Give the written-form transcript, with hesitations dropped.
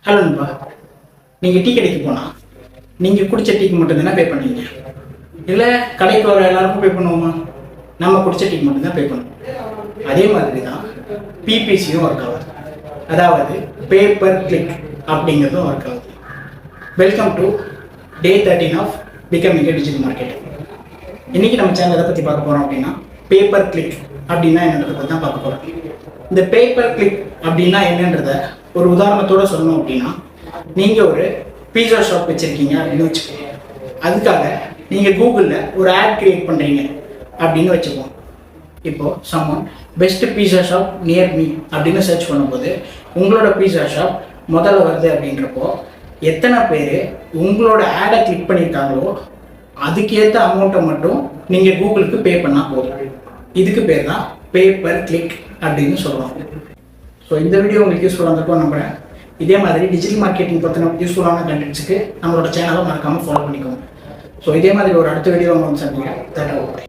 Hello நண்பா, நீங்கள் tea கடைக்கு போனால் நீங்கள் குடித்த டீக்கு மட்டும்தானே பே பண்ணுவீங்க? இல்லை கடைக்கு வர எல்லாருக்கும் பே பண்ணுவோமா? நம்ம குடித்த டீக்கு மட்டும்தான் பே பண்ணுவோம். அதே மாதிரி தான் பிபிசியும் ஒர்க் ஆகுது. அதாவது பேப்பர் கிளிக் அப்படிங்கிறதும் ஒர்க் ஆகுது. Welcome to day 13 of becoming a digital marketing. இன்றைக்கி நம்ம சேனல் எதை பற்றி பார்க்க போகிறோம் அப்படின்னா, பேப்பர் கிளிக் அப்படின்னா என்னன்றதை பற்றி தான் பார்க்க போகிறோம். இந்த பேப்பர் கிளிக் அப்படின்னா என்னன்றத ஒரு உதாரணத்தோட சொல்லணும் அப்படின்னா, நீங்கள் ஒரு பீஸா ஷாப் வச்சுருக்கீங்க அப்படின்னு வச்சுக்கோங்க. அதுக்காக நீங்கள் கூகுளில் ஒரு ஆட் கிரியேட் பண்ணுறீங்க அப்படின்னு வச்சுப்போம். இப்போது சம்மன் பெஸ்ட் பீஸா ஷாப் நியர் மீ அப்படின்னு சர்ச் பண்ணும்போது உங்களோட பீஸா ஷாப் முதல்ல வருது அப்படின்றப்போ எத்தனை பேர் உங்களோட ஆடை கிளிக் பண்ணியிருக்காங்களோ அதுக்கேற்ற அமௌண்ட்டை மட்டும் நீங்கள் கூகுளுக்கு பே பண்ணால் போதும். இதுக்கு பேர் தான் பேப்பர் கிளிக் அப்படின்னு சொல்லுவாங்க. ஸோ இந்த வீடியோ உங்களுக்கு யூஸ்ஃபுல்லாக இருக்கும் நம்புகிறேன். இதே மாதிரி டிஜிட்டல் மார்க்கெட்டிங் பற்றின யூஸ்ஃபுல்லான கண்டென்ட்ஸுக்கு நம்மளோட சேனலை மறக்காமல் ஃபாலோ பண்ணிக்கோங்க. ஸோ இதே மாதிரி ஒரு அடுத்த வீடியோ உங்களுக்கு சந்திக்கிறேன்.